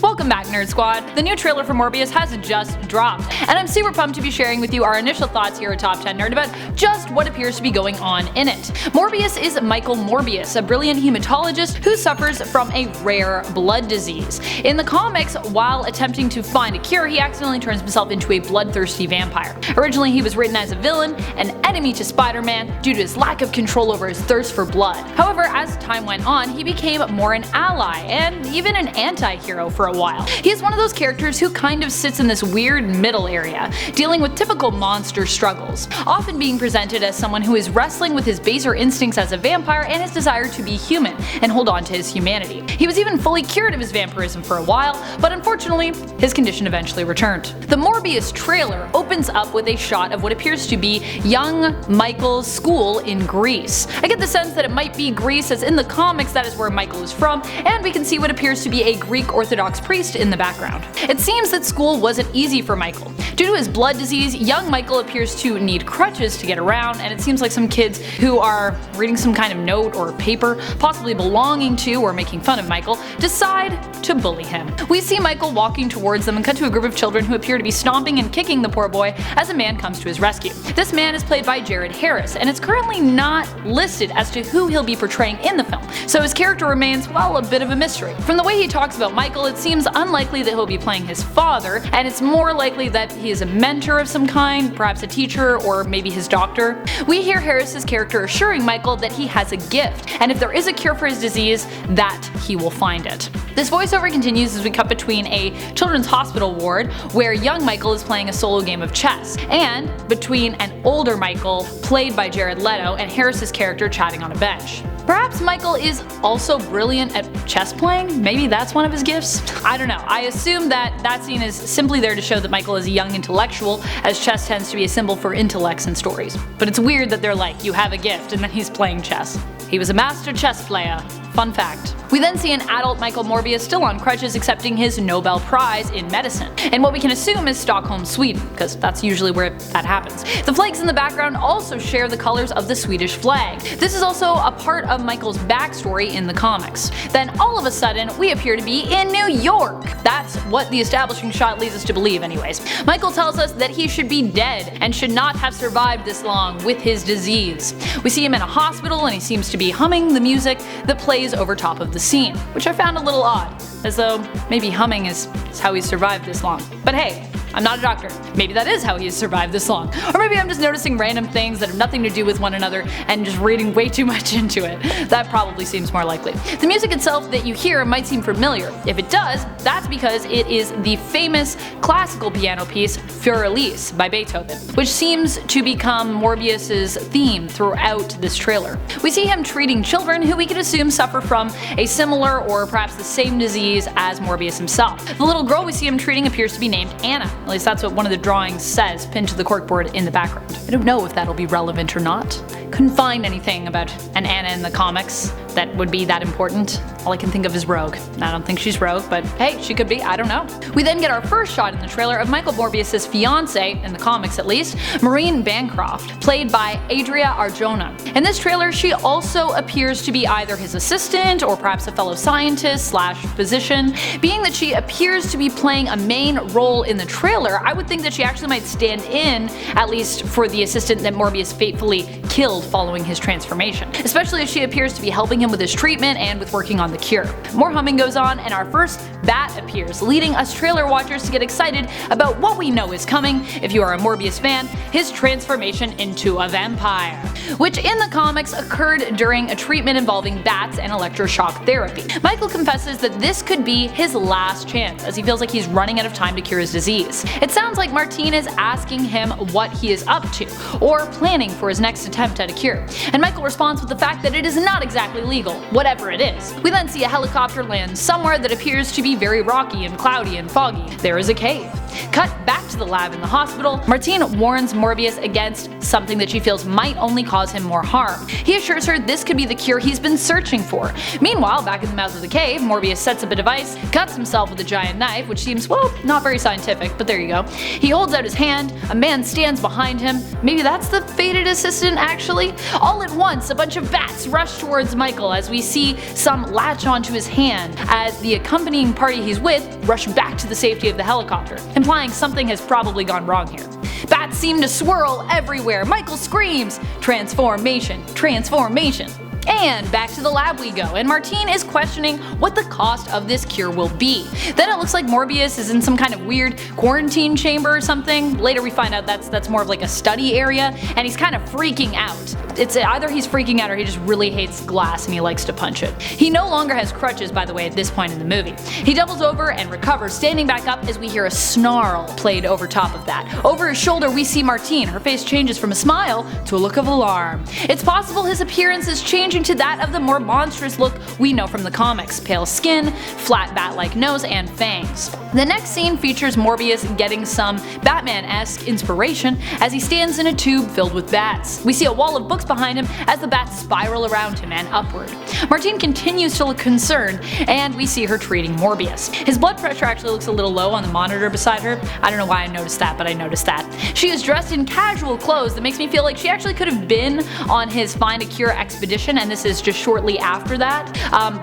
Welcome back, Nerd Squad! The new trailer for Morbius has just dropped, and I'm super pumped to be sharing with you our initial thoughts here at Top 10 Nerd about just what appears to be going on in it. Morbius is Michael Morbius, a brilliant hematologist who suffers from a rare blood disease. In the comics, while attempting to find a cure, he accidentally turns himself into a bloodthirsty vampire. Originally, he was written as a villain, an enemy to Spider-Man, due to his lack of control over his thirst for blood. However, as time went on, he became more an ally, and even an anti-hero for a while. He is one of those characters who kind of sits in this weird middle area, dealing with typical monster struggles, often being presented as someone who is wrestling with his baser instincts as a vampire and his desire to be human and hold on to his humanity. He was even fully cured of his vampirism for a while, but unfortunately, his condition eventually returned. The Morbius trailer opens up with a shot of what appears to be young Michael's school in Greece. I get the sense that it might be Greece, as in the comics that is where Michael is from, and we can see what appears to be a Greek Orthodox priest in the background. It seems that school wasn't easy for Michael. Due to his blood disease, young Michael appears to need crutches to get around, and it seems like some kids who are reading some kind of note or paper, possibly belonging to or making fun of Michael, decide to bully him. We see Michael walking towards them and cut to a group of children who appear to be stomping and kicking the poor boy as a man comes to his rescue. This man is played by Jared Harris, and it's currently not listed as to who he'll be portraying in the film, so his character remains, well, a bit of a mystery. From the way he talks about Michael, it seems unlikely that he'll be playing his father, and it's more likely that he is a mentor of some kind, perhaps a teacher or maybe his doctor. We hear Harris's character assuring Michael that he has a gift, and if there is a cure for his disease, that he will find it. This voiceover continues as we cut between a children's hospital ward where young Michael is playing a solo game of chess, and between an older Michael, played by Jared Leto, and Harris's character chatting on a bench. Perhaps Michael is also brilliant at chess playing? Maybe that's one of his gifts? I don't know. I assume that scene is simply there to show that Michael is a young intellectual, as chess tends to be a symbol for intellects in stories. But it's weird that they're like, you have a gift, and then he's playing chess. He was a master chess player. Fun fact. We then see an adult Michael Morbius still on crutches accepting his Nobel Prize in medicine, and what we can assume is Stockholm, Sweden, because that's usually where that happens. The flags in the background also share the colors of the Swedish flag. This is also a part of Michael's backstory in the comics. Then all of a sudden, we appear to be in New York. That's what the establishing shot leads us to believe anyways. Michael tells us that he should be dead and should not have survived this long with his disease. We see him in a hospital and he seems to be humming the music that plays over top of the scene, which I found a little odd, as though maybe humming is how he's survived this long. But hey, I'm not a doctor. Maybe that is how he has survived this long. Or maybe I'm just noticing random things that have nothing to do with one another and just reading way too much into it. That probably seems more likely. The music itself that you hear might seem familiar. If it does, that's because it is the famous classical piano piece Für Elise by Beethoven, which seems to become Morbius's theme throughout this trailer. We see him treating children who we could assume suffer from a similar or perhaps the same disease as Morbius himself. The little girl we see him treating appears to be named Anna. At least that's what one of the drawings says, pinned to the corkboard in the background. I don't know if that'll be relevant or not. Couldn't find anything about an Anna in the comics that would be that important. All I can think of is Rogue. I don't think she's Rogue, but hey, she could be, I don't know. We then get our first shot in the trailer of Michael Morbius' fiancée, in the comics at least, Maureen Bancroft, played by Adria Arjona. In this trailer, she also appears to be either his assistant or perhaps a fellow scientist / physician. Being that she appears to be playing a main role in the trailer, I would think that she actually might stand in, at least for the assistant that Morbius fatefully killed following his transformation, especially if she appears to be helping him with his treatment and with working on the cure. More humming goes on and our first bat appears, leading us trailer watchers to get excited about what we know is coming, if you are a Morbius fan, his transformation into a vampire, which in the comics occurred during a treatment involving bats and electroshock therapy. Michael confesses that this could be his last chance, as he feels like he's running out of time to cure his disease. It sounds like Martine is asking him what he is up to, or planning for his next attempt at a cure, and Michael responds with the fact that it is not exactly legal, whatever it is. We then see a helicopter land somewhere that appears to be very rocky and cloudy and foggy. There is a cave. Cut back to the lab in the hospital. Martine warns Morbius against something that she feels might only cause him more harm. He assures her this could be the cure he's been searching for. Meanwhile, back in the mouth of the cave, Morbius sets up a device, cuts himself with a giant knife, which seems, well, not very scientific, but there you go. He holds out his hand, a man stands behind him. Maybe that's the fated assistant, actually? All at once, a bunch of bats rush towards Michael as we see some latch onto his hand as the accompanying party he's with rush back to the safety of the helicopter, implying something has probably gone wrong here. Bats seem to swirl everywhere. Michael screams, "Transformation! Transformation!" And back to the lab we go, and Martine is questioning what the cost of this cure will be. Then it looks like Morbius is in some kind of weird quarantine chamber or something. Later we find out that's more of like a study area, and he's kind of freaking out. It's either he's freaking out or he just really hates glass and he likes to punch it. He no longer has crutches, by the way, at this point in the movie. He doubles over and recovers, standing back up as we hear a snarl played over top of that. Over his shoulder we see Martine. Her face changes from a smile to a look of alarm. It's possible his appearance is changing to that of the more monstrous look we know from the comics. Pale skin, flat bat-like nose, and fangs. The next scene features Morbius getting some Batman-esque inspiration as he stands in a tube filled with bats. We see a wall of books behind him as the bats spiral around him and upward. Martine continues to look concerned, and we see her treating Morbius. His blood pressure actually looks a little low on the monitor beside her. I don't know why I noticed that, but I noticed that. She is dressed in casual clothes that makes me feel like she actually could have been on his Find a Cure expedition, and this is just shortly after that.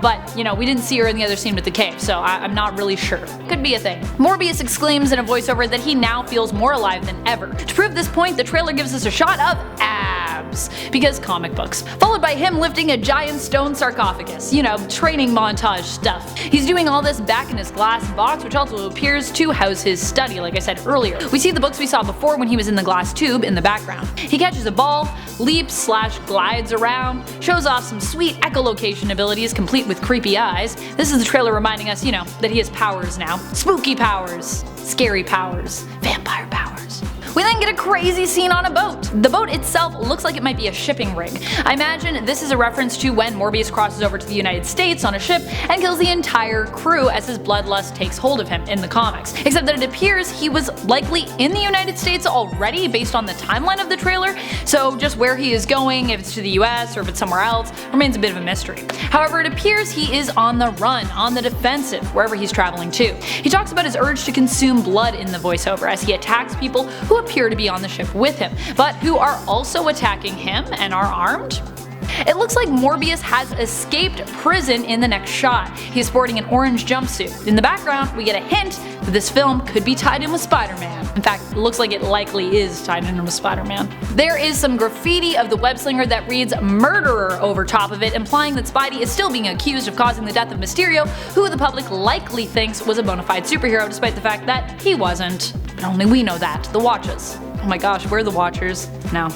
But, you know, we didn't see her in the other scene with the cave, so I'm not really sure. Could be a thing. Morbius exclaims in a voiceover that he now feels more alive than ever. To prove this point, the trailer gives us a shot of abs, because comic books, followed by him lifting a giant stone sarcophagus. You know, training montage stuff. He's doing all this back in his glass box, which also appears to house his study, like I said earlier. We see the books we saw before when he was in the glass tube in the background. He catches a ball, leaps / glides around, shows off some sweet echolocation abilities complete with creepy eyes. This is the trailer reminding us, you know, that he has powers now. Spooky powers, scary powers, vampire powers. We then get a crazy scene on a boat. The boat itself looks like it might be a shipping rig. I imagine this is a reference to when Morbius crosses over to the United States on a ship and kills the entire crew as his bloodlust takes hold of him in the comics. Except that it appears he was likely in the United States already based on the timeline of the trailer, so just where he is going, if it's to the US or if it's somewhere else, remains a bit of a mystery. However, it appears he is on the run, on the defensive, wherever he's traveling to. He talks about his urge to consume blood in the voiceover as he attacks people who appear to be on the ship with him, but who are also attacking him and are armed? It looks like Morbius has escaped prison in the next shot. He's sporting an orange jumpsuit. In the background, we get a hint that this film could be tied in with Spider-Man. In fact, it looks like it likely is tied in with Spider-Man. There is some graffiti of the web-slinger that reads "murderer" over top of it, implying that Spidey is still being accused of causing the death of Mysterio, who the public likely thinks was a bona fide superhero despite the fact that he wasn't. But only we know that, the Watchers. Oh my gosh, we're the Watchers. No.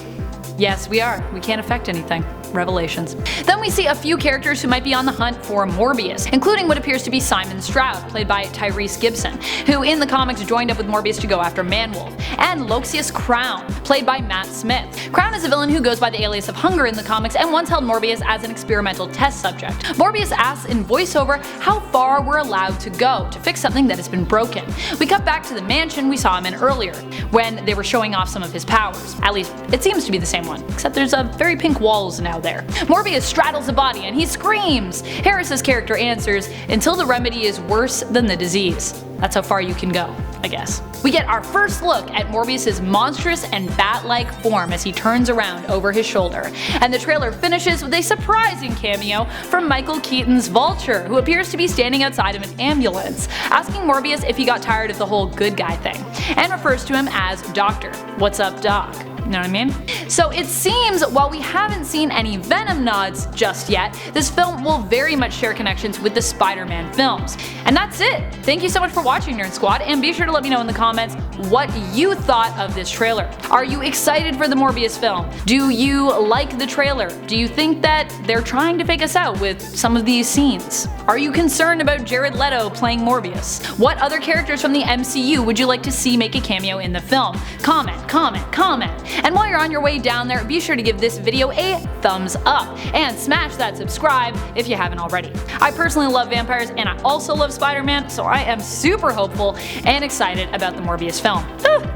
Yes, we are. We can't affect anything. Revelations. Then we see a few characters who might be on the hunt for Morbius, including what appears to be Simon Stroud, played by Tyrese Gibson, who in the comics joined up with Morbius to go after Manwolf, and Loxias Crown, played by Matt Smith. Crown is a villain who goes by the alias of Hunger in the comics and once held Morbius as an experimental test subject. Morbius asks in voiceover how far we're allowed to go to fix something that has been broken. We cut back to the mansion we saw him in earlier, when they were showing off some of his powers. At least, it seems to be the same one, except there's very pink walls now there. Morbius straddles a body and he screams! Harris's character answers, "Until the remedy is worse than the disease." That's how far you can go, I guess. We get our first look at Morbius's monstrous and bat-like form as he turns around over his shoulder. And the trailer finishes with a surprising cameo from Michael Keaton's Vulture, who appears to be standing outside of an ambulance, asking Morbius if he got tired of the whole good guy thing, and refers to him as Doctor. What's up, Doc? You know what I mean? So it seems, while we haven't seen any Venom nods just yet, this film will very much share connections with the Spider-Man films. And that's it! Thank you so much for watching, Nerd Squad, and be sure to let me know in the comments what you thought of this trailer. Are you excited for the Morbius film? Do you like the trailer? Do you think that they're trying to fake us out with some of these scenes? Are you concerned about Jared Leto playing Morbius? What other characters from the MCU would you like to see make a cameo in the film? Comment, comment, comment! And while you're on your way way down there, be sure to give this video a thumbs up and smash that subscribe if you haven't already. I personally love vampires and I also love Spider-Man, so I am super hopeful and excited about the Morbius film.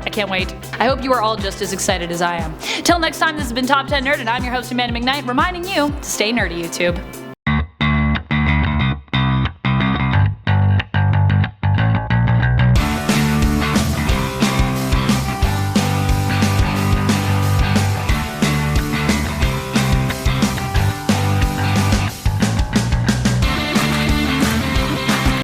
I can't wait. I hope you are all just as excited as I am. Till next time, this has been Top 10 Nerd and I'm your host Amanda McKnight, reminding you to stay nerdy, YouTube.